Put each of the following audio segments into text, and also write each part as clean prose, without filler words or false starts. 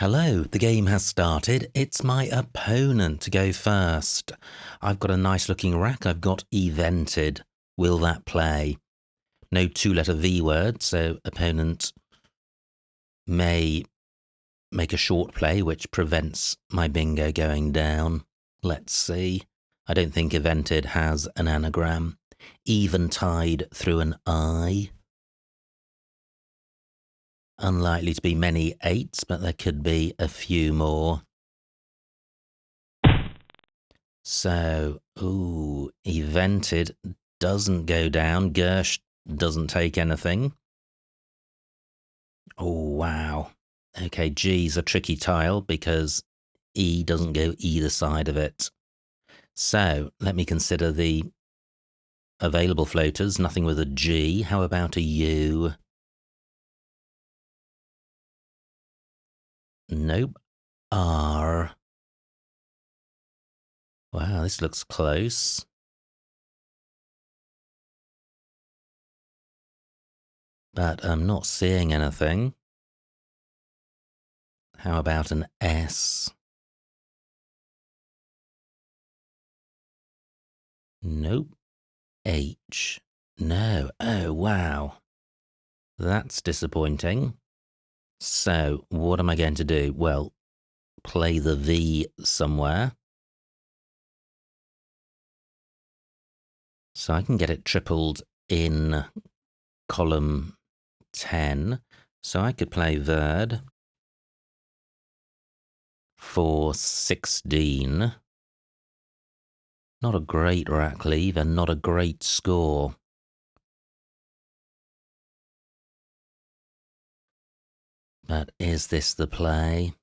Hello, the game has started. It's my opponent to go first. I've got a nice looking rack. I've got evented. Will that play? No two-letter V word, so opponent may make a short play, which prevents my bingo going down. Let's see. I don't think evented has an anagram. Eventide through an I. Unlikely to be many eights, but there could be a few more. So, evented doesn't go down. Gersh doesn't take anything. Oh, wow. Okay, G's a tricky tile because E doesn't go either side of it. So, let me consider the available floaters. Nothing with a G. How about a U? Nope. R. Wow, this looks close. But I'm not seeing anything. How about an S? Nope. H. No. Oh, wow. That's disappointing. So, what am I going to do? Well, play the V somewhere. So I can get it tripled in column 10. So I could play Verd for 16. Not a great rack leave and not a great score. But is this the play?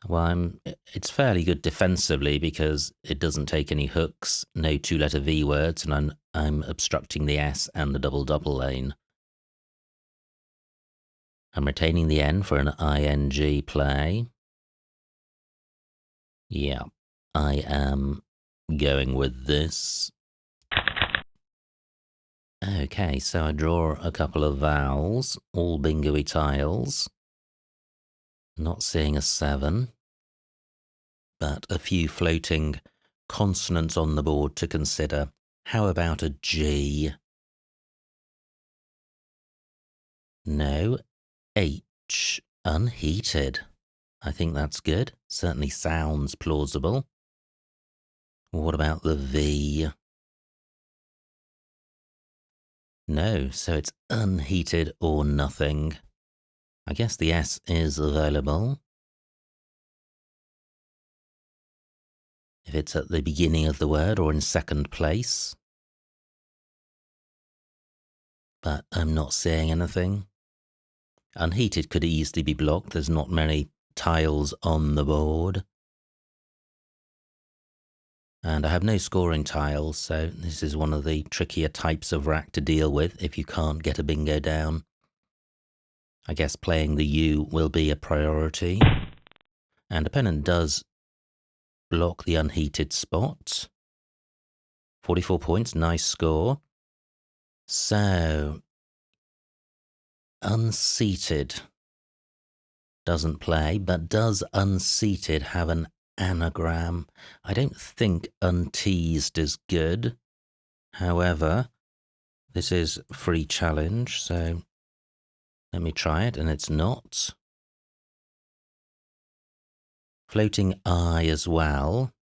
Well, it's fairly good defensively because it doesn't take any hooks, no two-letter V words, and I'm obstructing the S and the double-double lane. I'm retaining the N for an ing play. Yeah, I am going with this. Okay, so I draw a couple of vowels, all bingo-y tiles. Not seeing a 7, but a few floating consonants on the board to consider. How about a G? No. H. Unheated. I think that's good. Certainly sounds plausible. What about the V? No, so it's unheated or nothing. I guess the S is available. If it's at the beginning of the word or in second place. But I'm not seeing anything. Unheated could easily be blocked. There's not many tiles on the board. And I have no scoring tiles, so this is one of the trickier types of rack to deal with if you can't get a bingo down. I guess playing the U will be a priority. And opponent does block the unheated spot. 44 points, nice score. So, unseated doesn't play, but does unseated have an anagram? I don't think unteased is good. However, this is free challenge, so let me try it, and it's not. Floating I as well.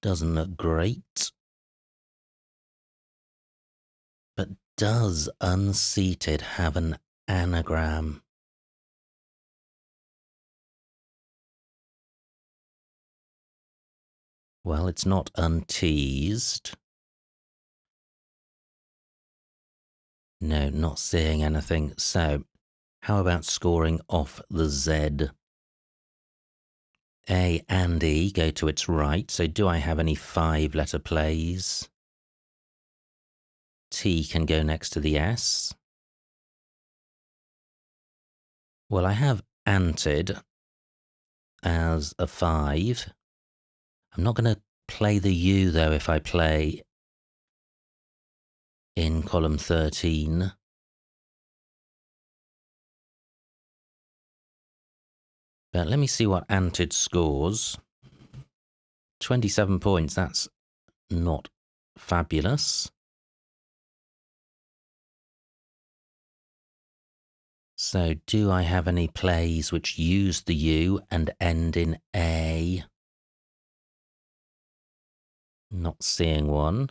Doesn't look great. But does unseated have an anagram? Well, it's not unteased. No, not seeing anything. So, how about scoring off the Z? A and E go to its right, so do I have any 5-letter plays? T can go next to the S. Well, I have anted as a 5. I'm not going to play the U, though, if I play in column 13. But let me see what Anted scores. 27 points, that's not fabulous. So, do I have any plays which use the U and end in A? Not seeing one.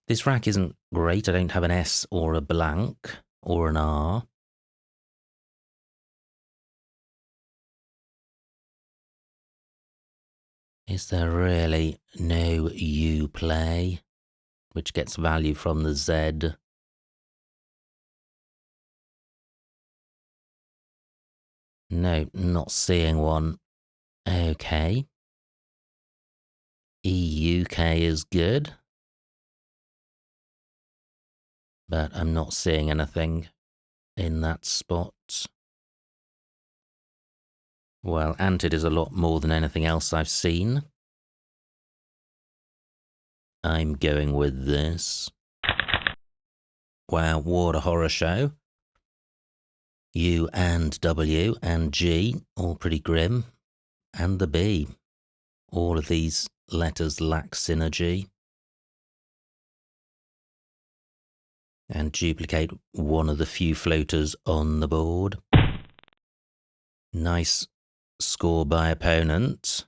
This rack isn't great. I don't have an S or a blank or an R. Is there really no U play which gets value from the Z? No, not seeing one. Okay. EUK is good, but I'm not seeing anything in that spot. Well, Anted is a lot more than anything else I've seen. I'm going with this. Wow, what a horror show. U and W and G, all pretty grim. And the B. All of these letters lack synergy. And duplicate one of the few floaters on the board. Nice score by opponent.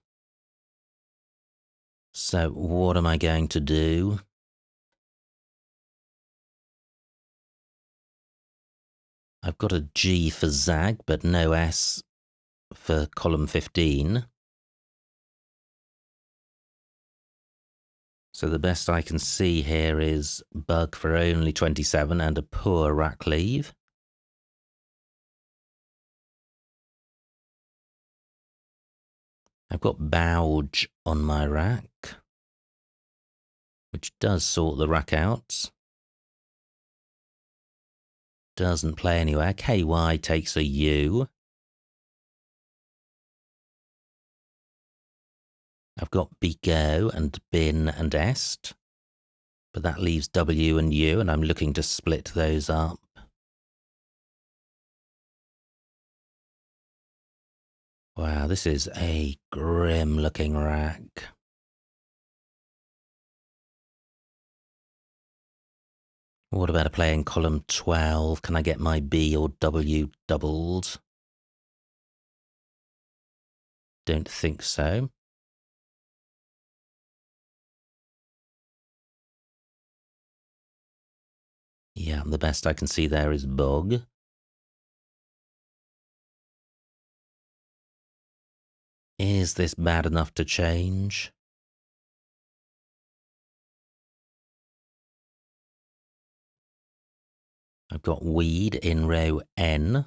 So what am I going to do? I've got a G for Zag, but no S for column 15. So the best I can see here is Bug for only 27 and a poor rack leave. I've got Bouge on my rack, which does sort the rack out. Doesn't play anywhere. KY takes a U. I've got Bigo and Bin and Est, but that leaves W and U, and I'm looking to split those up. Wow, this is a grim-looking rack. What about a play in column 12? Can I get my B or W doubled? Don't think so. Yeah, the best I can see there is Bog. Is this bad enough to change? I've got Weed in row N.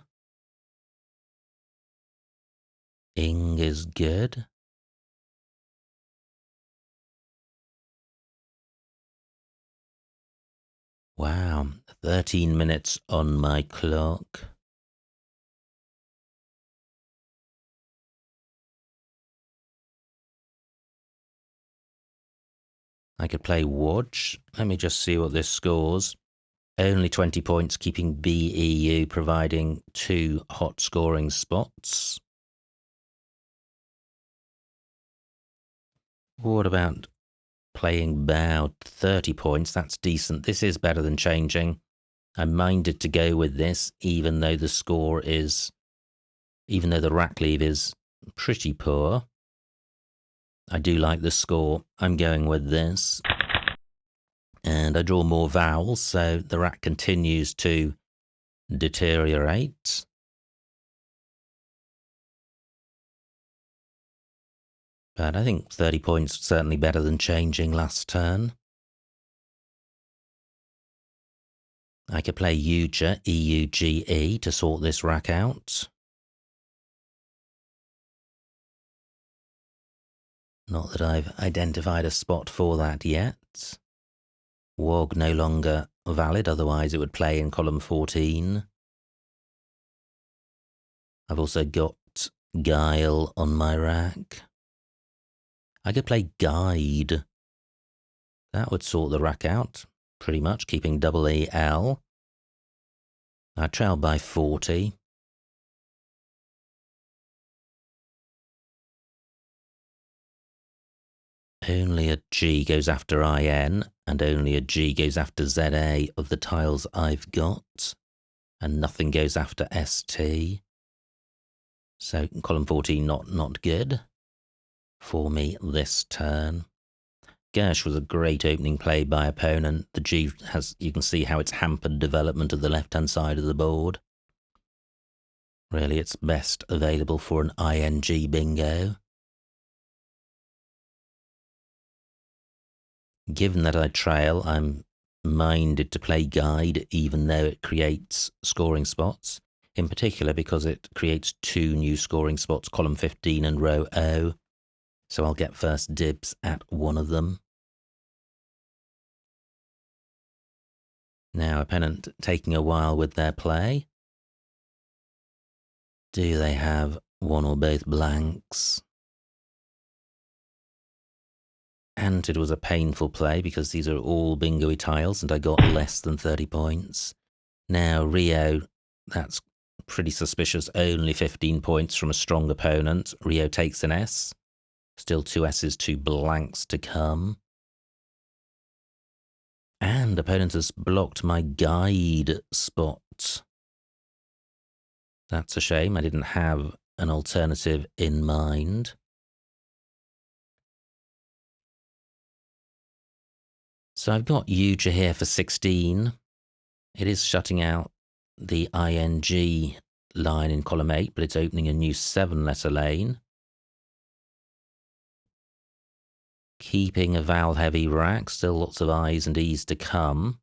Ing is good. Wow, 13 minutes on my clock. I could play Watch. Let me just see what this scores. Only 20 points, keeping BEU, providing 2 hot scoring spots. What about playing Bow? 30 points, that's decent. This is better than changing. I'm minded to go with this, even though the rack leave is pretty poor. I do like the score. I'm going with this. And I draw more vowels, so the rack continues to deteriorate. But I think 30 points is certainly better than changing last turn. I could play Euge, E-U-G-E, to sort this rack out. Not that I've identified a spot for that yet. Wog no longer valid, otherwise it would play in column 14. I've also got Guile on my rack. I could play Guide. That would sort the rack out, pretty much, keeping double E-L. I trail by 40. Only a G goes after IN, and only a G goes after ZA of the tiles I've got, and nothing goes after ST. So column 14 not good for me this turn. Gersh was a great opening play by opponent. The G has, you can see how it's hampered development of the left-hand side of the board. Really, it's best available for an ING bingo. Given that I trail, I'm minded to play guide, even though it creates scoring spots, in particular because it creates 2 new scoring spots, column 15 and row O. So I'll get first dibs at one of them. Now, opponent taking a while with their play. Do they have one or both blanks? And it was a painful play because these are all bingo-y tiles and I got less than 30 points. Now, Rio, that's pretty suspicious. Only 15 points from a strong opponent. Rio takes an S. Still 2 S's, 2 blanks to come. And opponent has blocked my guide spot. That's a shame. I didn't have an alternative in mind. So I've got Uja here for 16. It is shutting out the ING line in column 8, but it's opening a new 7-letter lane. Keeping a vowel-heavy rack, still lots of I's and E's to come.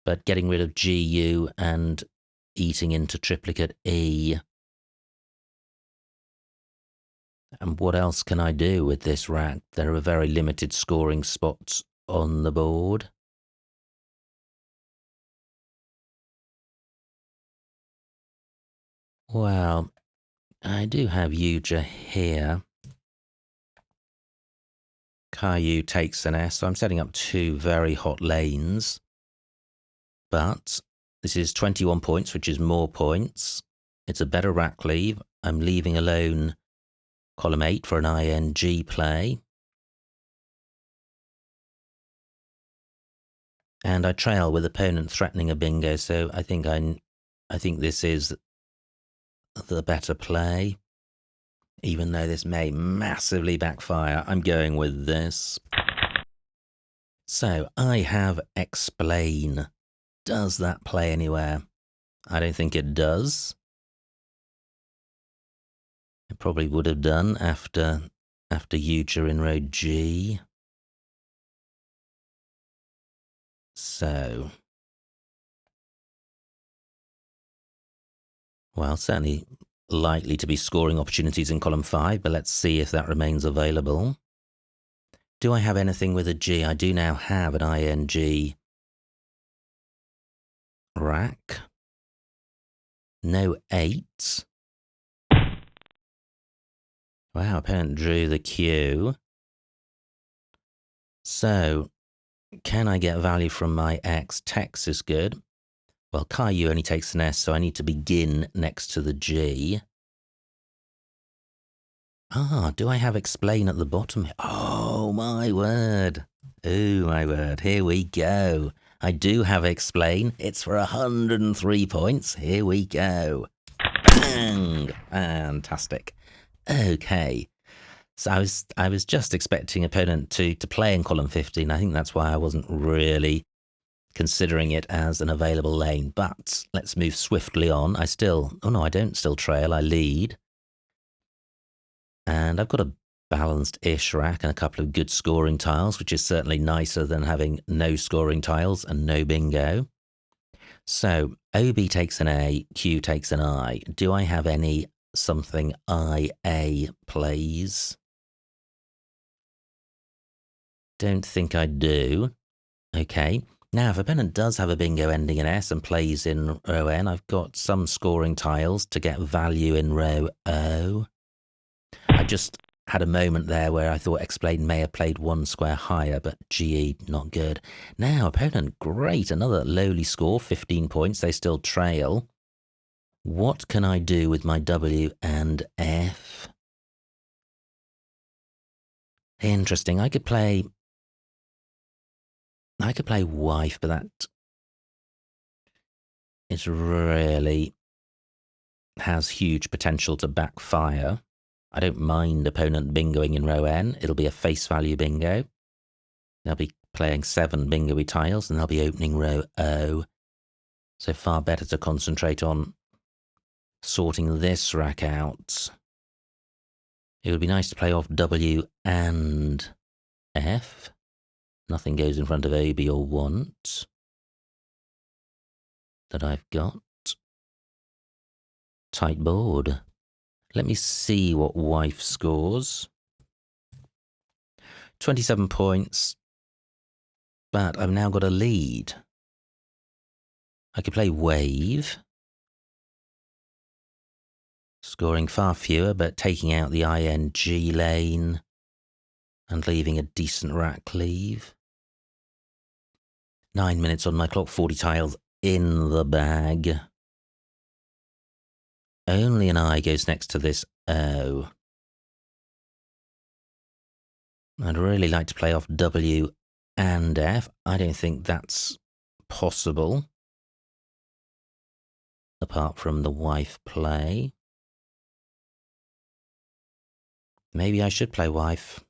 But getting rid of GU and eating into triplicate E. And what else can I do with this rack? There are very limited scoring spots on the board. Well, I do have Uja here. Caillou takes an S, so I'm setting up 2 very hot lanes. But this is 21 points, which is more points. It's a better rack leave. I'm leaving alone column 8 for an ING play. And I trail with opponent threatening a bingo, so I think this is the better play. Even though this may massively backfire, I'm going with this. So I have explain. Does that play anywhere? I don't think it does. It probably would have done after Uja in row G. So, well, certainly likely to be scoring opportunities in column 5, but let's see if that remains available. Do I have anything with a G? I do now have an ING rack. No 8s. Wow, opponent drew the Q. So, can I get value from my X? Tex is good. Well, Caillou only takes an S, so I need to begin next to the G. Ah, do I have explain at the bottom? Oh, my word. Oh, my word. Here we go. I do have explain. It's for 103 points. Here we go. Bang! Fantastic. Okay. So I was just expecting opponent to play in column 15. I think that's why I wasn't really considering it as an available lane. But let's move swiftly on. Oh no, I don't still trail. I lead. And I've got a balanced-ish rack and a couple of good scoring tiles, which is certainly nicer than having no scoring tiles and no bingo. So OB takes an A, Q takes an I. Do I have any something IA plays? Don't think I do. Okay. Now, if opponent does have a bingo ending in S and plays in row N, I've got some scoring tiles to get value in row O. I just had a moment there where I thought explain may have played 1 square higher, but GE, not good. Now, opponent, great. Another lowly score, 15 points. They still trail. What can I do with my W and F? Interesting. I could play wife, but that is really has huge potential to backfire. I don't mind opponent bingoing in row N. It'll be a face value bingo. They'll be playing 7 bingo-y tiles, and they'll be opening row O. So far better to concentrate on sorting this rack out. It would be nice to play off W and F. Nothing goes in front of O, B, or want that I've got. Tight board. Let me see what wife scores. 27 points. But I've now got a lead. I could play wave. Scoring far fewer, but taking out the ING lane and leaving a decent rack cleave. 9 minutes on my clock, 40 tiles in the bag. Only an I goes next to this O. I'd really like to play off W and F. I don't think that's possible, apart from the wife play. Maybe I should play wife.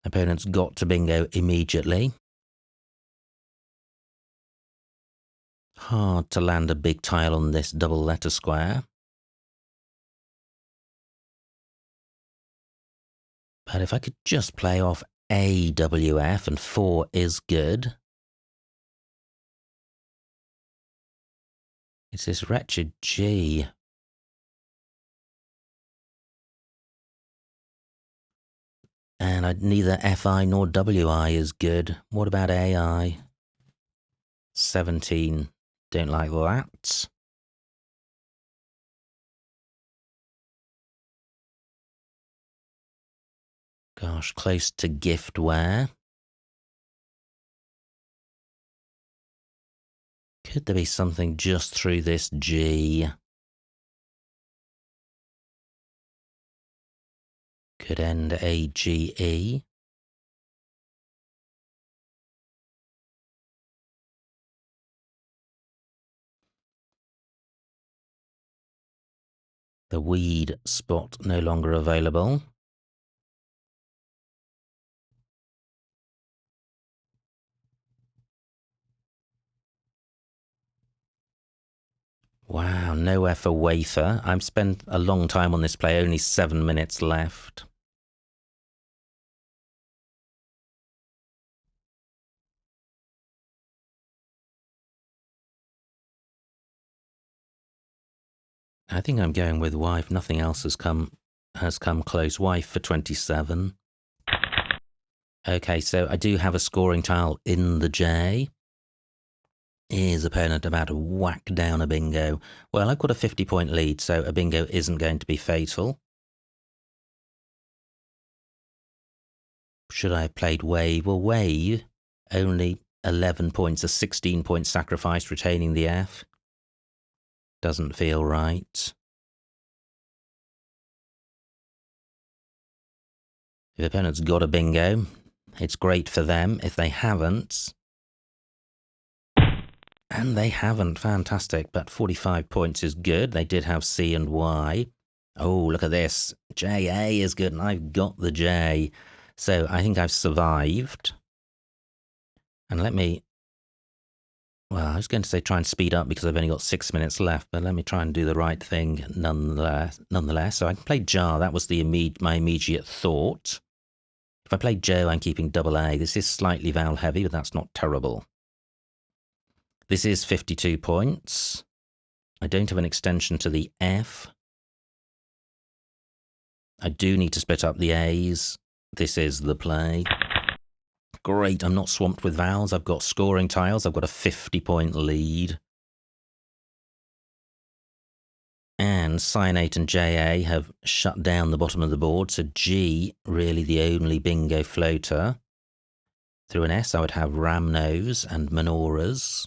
Opponent's got to bingo immediately. Hard to land a big tile on this double letter square. But if I could just play off AWF and 4 is good. It's this wretched G. And neither FI nor WI is good. What about AI? 17. Don't like that. Gosh, close to giftware. Could there be something just through this G? Could end AGE. The weed spot no longer available. Wow, nowhere for wafer. I've spent a long time on this play, only 7 minutes left. I think I'm going with wife. Nothing else has come close. Wife for 27. Okay, so I do have a scoring tile in the J. Is opponent about to whack down a bingo? Well, I've got a 50-point lead, so a bingo isn't going to be fatal. Should I have played wave? Well, wave, only 11 points, a 16-point sacrifice, retaining the F. Doesn't feel right. If opponent's got a bingo, it's great for them. If they haven't, and they haven't, fantastic, but 45 points is good. They did have C and Y. Oh, look at this. JA is good, and I've got the J. So I think I've survived. And let me, well, I was going to say try and speed up because I've only got 6 minutes left, but let me try and do the right thing nonetheless. So I can play Jar. That was my immediate thought. If I play Joe, I'm keeping double A. This is slightly vowel heavy, but that's not terrible. This is 52 points. I don't have an extension to the F. I do need to split up the A's. This is the play. Great, I'm not swamped with vowels. I've got scoring tiles. I've got a 50-point lead. And Cyanate and JA have shut down the bottom of the board. So G, really the only bingo floater. Through an S, I would have Ramnos and Menoras.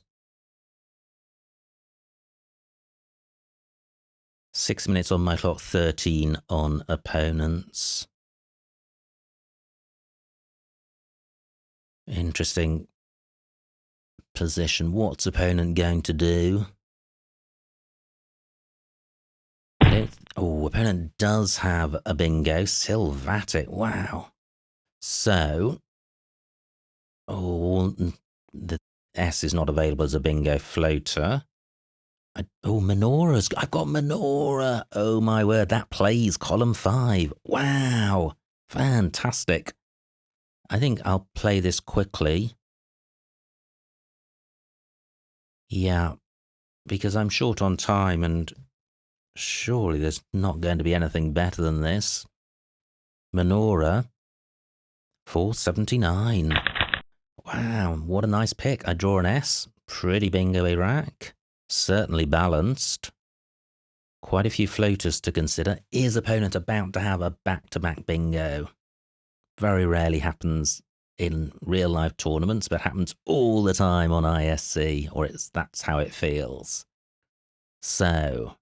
6 minutes on my clock, 13 on opponents. Interesting position. What's opponent going to do? Oh, opponent does have a bingo. Silvatic. Wow. So, the S is not available as a bingo floater. Menora's. I've got Menora. Oh my word, that plays column 5. Wow. Fantastic. I think I'll play this quickly. Yeah, because I'm short on time and surely there's not going to be anything better than this. Menora, 479. Wow, what a nice pick. I draw an S. Pretty bingo-y rack. Certainly balanced. Quite a few floaters to consider. Is opponent about to have a back-to-back bingo? Very rarely happens in real-life tournaments, but happens all the time on ISC, or that's how it feels. So,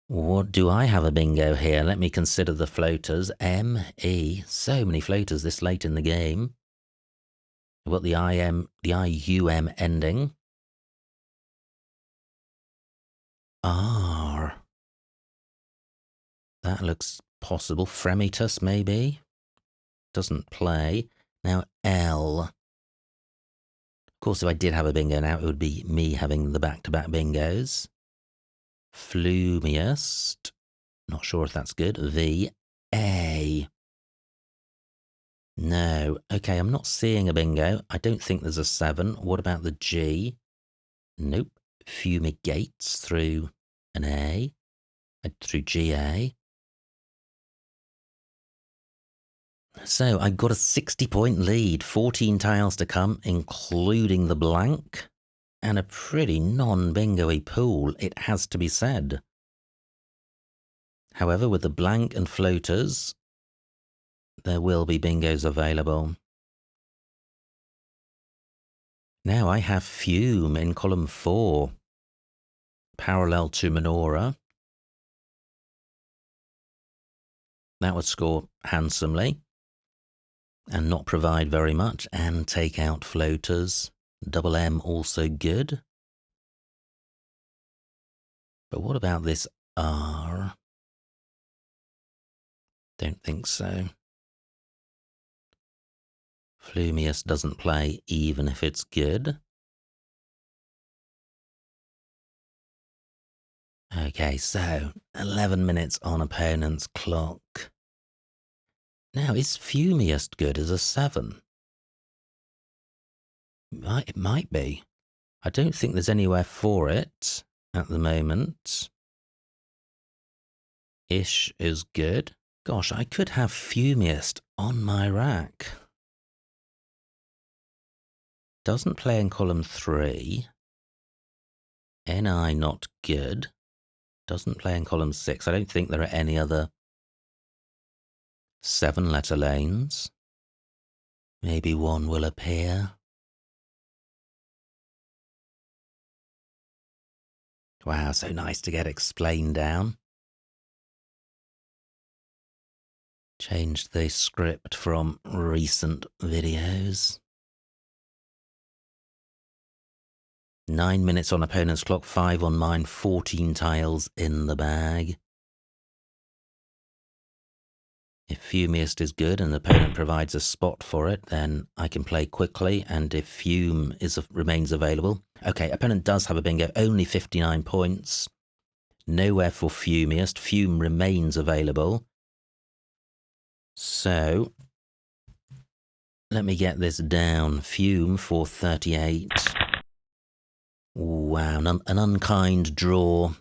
what do I have a bingo here? Let me consider the floaters. M, E, so many floaters this late in the game. I've got the IUM ending. R. That looks possible. Fremitus, maybe? Doesn't play. Now, L. Of course, if I did have a bingo now, it would be me having the back-to-back bingos. Flumiest. Not sure if that's good. V. A. No. Okay, I'm not seeing a bingo. I don't think there's a 7. What about the G? Nope. Fumigates through an A. Through GA. So I got a 60-point lead. 14 tiles to come, including the blank. And a pretty non-bingo-y pool, it has to be said. However, with the blank and floaters, there will be bingos available. Now I have Fume in column 4, parallel to Menora. That would score handsomely and not provide very much, and take out floaters. Double M also good. But what about this R? Don't think so. Flumius doesn't play even if it's good. Okay, so 11 minutes on opponent's clock. Now, is Fumius good as a 7? It might be. I don't think there's anywhere for it at the moment. Ish is good. Gosh, I could have Fumiest on my rack. Doesn't play in column 3. NI not good. Doesn't play in column 6. I don't think there are any other 7-letter lanes. Maybe one will appear. Wow, so nice to get explained down. Changed the script from recent videos. 9 minutes on opponent's clock, 5 on mine, 14 tiles in the bag. If Fumiest is good and the opponent provides a spot for it, then I can play quickly, and if Fume remains available... Okay, opponent does have a bingo, only 59 points. Nowhere for Fumiest. Fume remains available. So, let me get this down. Fume for 38. Wow, an unkind draw.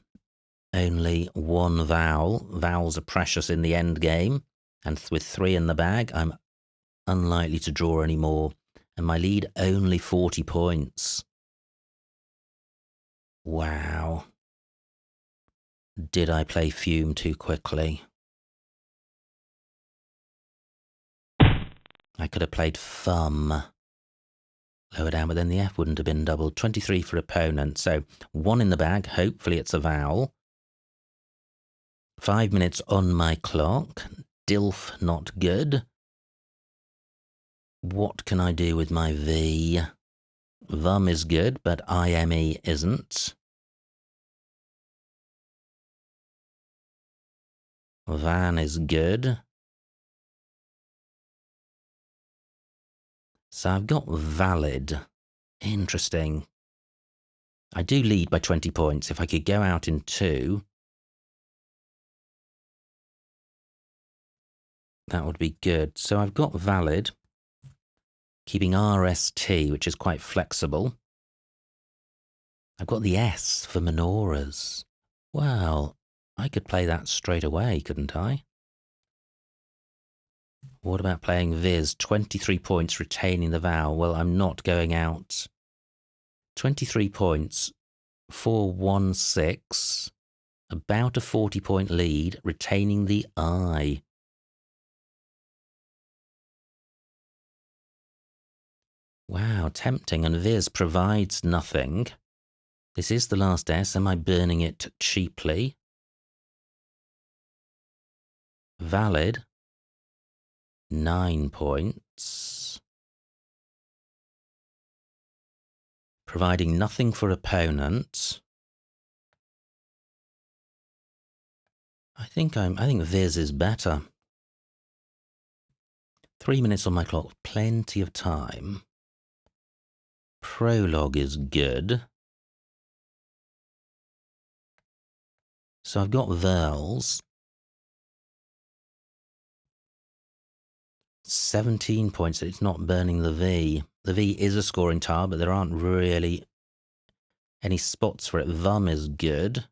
Only one vowel. Vowels are precious in the end game. And with 3 in the bag, I'm unlikely to draw any more. And my lead, only 40 points. Wow. Did I play Fume too quickly? I could have played Fum lower down, but then the F wouldn't have been doubled. 23 for opponent. So 1 in the bag. Hopefully it's a vowel. 5 minutes on my clock. Dilf not good. What can I do with my V? Vum is good, but IME isn't. Van is good. So I've got valid. Interesting. I do lead by 20 points. If I could go out in 2, that would be good. So I've got valid, keeping RST, which is quite flexible. I've got the S for menorahs. Well, I could play that straight away, couldn't I? What about playing Viz? 23 points, retaining the vowel. Well, I'm not going out. 23 points, 4-1-6, about a 40-point lead, retaining the I. Wow, tempting, and Viz provides nothing. This is the last S. Am I burning it cheaply? Valid. 9 points. Providing nothing for opponents. I think Viz is better. 3 minutes on my clock, plenty of time. Prologue is good. So I've got vowels. 17 points. It's not burning the V. The V is a scoring tile, but there aren't really any spots for it. Vum is good.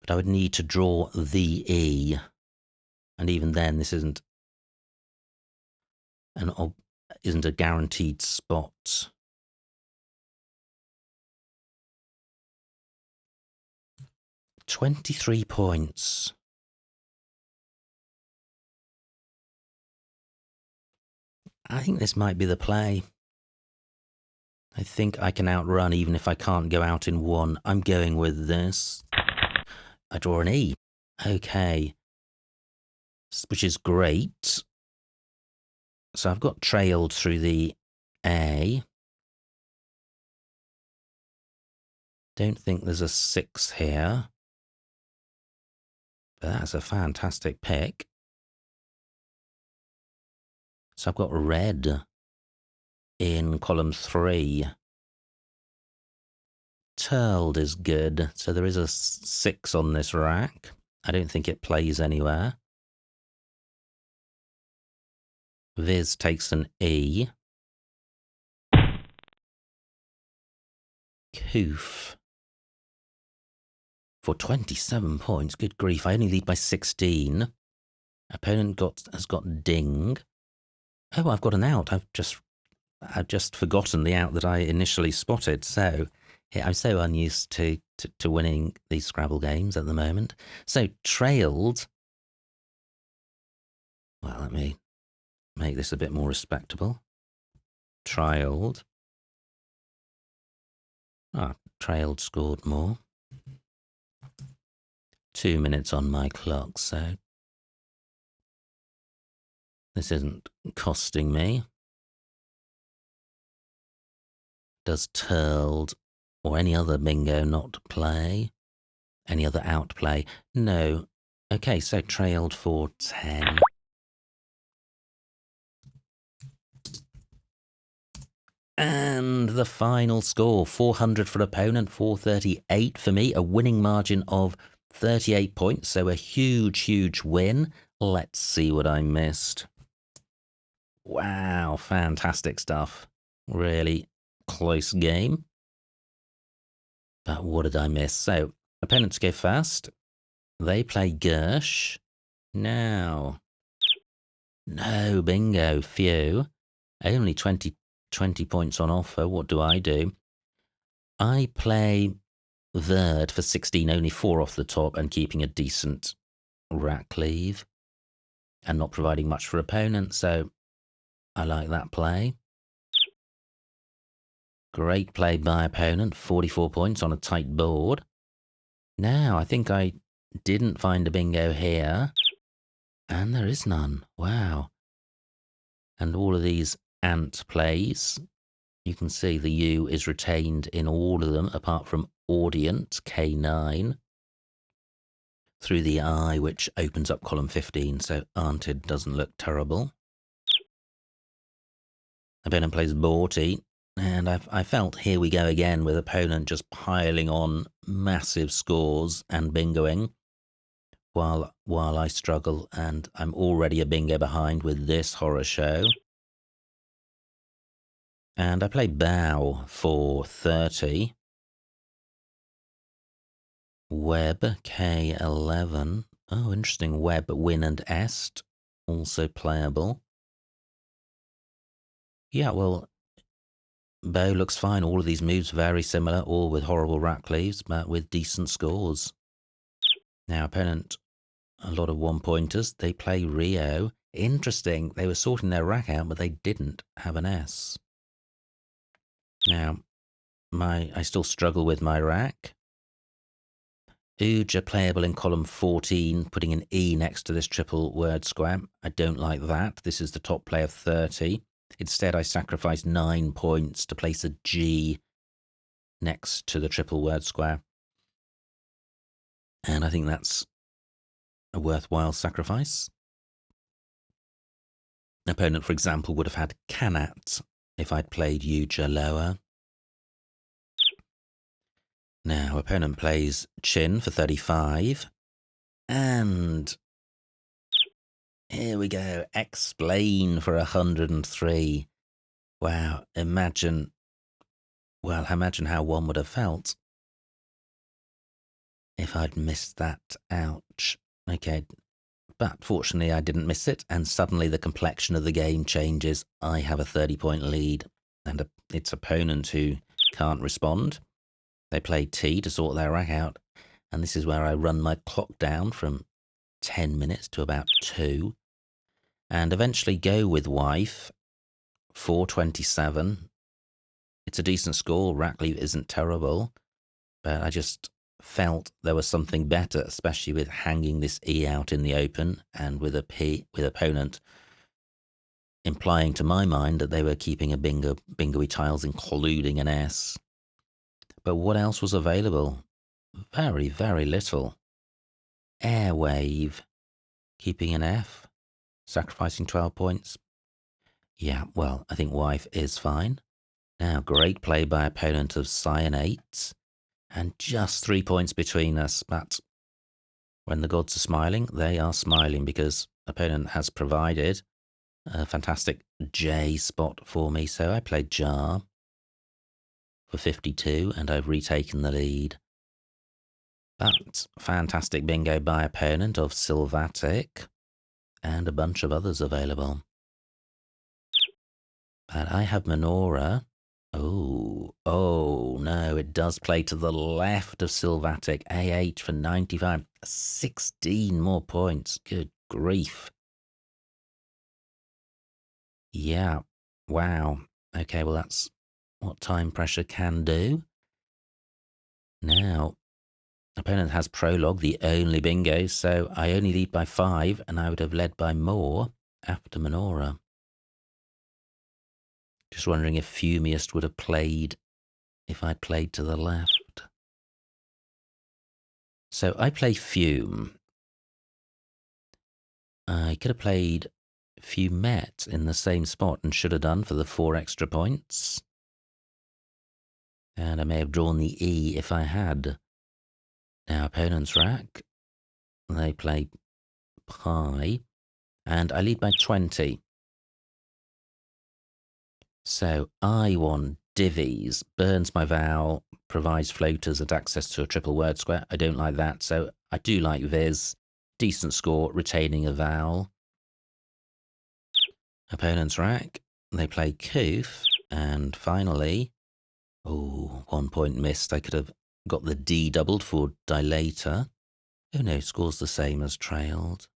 But I would need to draw the E. And even then, this isn't a guaranteed spot. $23 points. I think this might be the play. I think I can outrun even if I can't go out in 1. I'm going with this. I draw an E. Okay. Which is great. So I've got trailed through the A. Don't think there's a 6 here. But that's a fantastic pick. So I've got red in column 3. Turled is good. So there is a 6 on this rack. I don't think it plays anywhere. Viz takes an E. Coof. For 27 points. Good grief. I only lead by 16. Opponent has got ding. Oh, I've got an out. I've just forgotten the out that I initially spotted. So yeah, I'm so unused to winning these Scrabble games at the moment. So trailed. Well, let me make this a bit more respectable. Trailed. Trailed scored more. 2 minutes on my clock, so this isn't costing me. Does turled or any other bingo not play? Any other outplay? No. Okay, so trailed for 10. And the final score, 400 for opponent, 438 for me, a winning margin of 38 points, so a huge, huge win. Let's see what I missed. Wow, fantastic stuff. Really close game. But what did I miss? So, opponents go first. They play Gersh. Now, no bingo, phew. Only 20 points on offer. What do? I play Verd for 16, only 4 off the top, and keeping a decent rack leave. And not providing much for opponent, so I like that play. Great play by opponent, 44 points on a tight board. Now, I think I didn't find a bingo here. And there is none. Wow. And all of these ant plays, you can see the U is retained in all of them, apart from Audient, K9, through the I, which opens up column 15, so Anted doesn't look terrible. Opponent plays Borty, and I felt here we go again with opponent just piling on massive scores and bingoing while I struggle, and I'm already a bingo behind with this horror show. And I play Bow for 30. Webb, K11. Oh, interesting. Webb, Win and Est, also playable. Yeah, well, Bow looks fine. All of these moves very similar, all with horrible rack leaves, but with decent scores. Now, opponent, a lot of one-pointers. They play Rio. Interesting. They were sorting their rack out, but they didn't have an S. Now, I still struggle with my rack. Uja playable in column 14, putting an E next to this triple word square. I don't like that. This is the top play of 30. Instead, I sacrifice 9 points to place a G next to the triple word square. And I think that's a worthwhile sacrifice. An opponent, for example, would have had Canat if I'd played Uja lower. Now, opponent plays Chin for 35. And here we go. Explain for 103. Wow. Imagine how one would have felt if I'd missed that. Ouch. Okay. But fortunately, I didn't miss it. And suddenly the complexion of the game changes. I have a 30-point lead. And it's opponent who can't respond. They play T to sort their rack out. And this is where I run my clock down from 10 minutes to about 2. And eventually go with wife, 427. It's a decent score. Rack leave isn't terrible. But I just felt there was something better, especially with hanging this E out in the open and with a P with opponent implying to my mind that they were keeping a bingo-y tiles, including an S. But what else was available? Very, very little. Airwave, keeping an F, sacrificing 12 points. Yeah, well, I think wife is fine. Now, great play by opponent of Cyanate, and just 3 points between us, but when the gods are smiling, they are smiling because opponent has provided a fantastic J spot for me, so I played Jar for 52, and I've retaken the lead. But fantastic bingo by opponent of Sylvatic, and a bunch of others available. But I have Menorah. Oh no, it does play to the left of Sylvatic. AH for 95. 16 more points. Good grief. Yeah, wow. Okay, well that's what time pressure can do. Now, opponent has Prologue, the only bingo, so I only lead by 5, and I would have led by more after Menorah. Just wondering if Fumiest would have played if I played to the left. So I play Fume. I could have played Fumette in the same spot and should have done for the 4 extra points. And I may have drawn the E if I had. Now opponent's rack. They play Pi. And I lead by 20. So I1 divvies, burns my vowel, provides floaters and access to a triple word square. I don't like that, so I do like Viz. Decent score, retaining a vowel. Opponent's rack, they play Coof, and finally, 1 point missed. I could have got the D doubled for Dilator. Oh no, scores the same as trailed.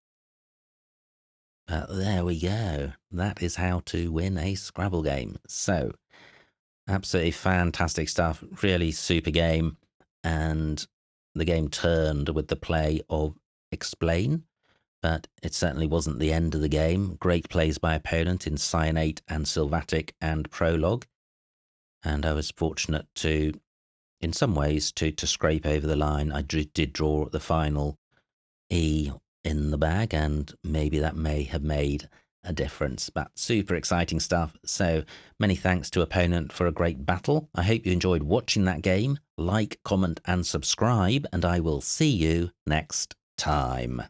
But there we go. That is how to win a Scrabble game. So, absolutely fantastic stuff. Really super game. And the game turned with the play of Explain, but it certainly wasn't the end of the game. Great plays by opponent in Cyanate and Sylvatic and Prologue, and I was fortunate to, in some ways, to scrape over the line. I did draw the final E in the bag, and maybe that may have made a difference, but super exciting stuff. So many thanks to opponent for a great battle. I hope you enjoyed watching that game. Like, comment and subscribe, and I will see you next time.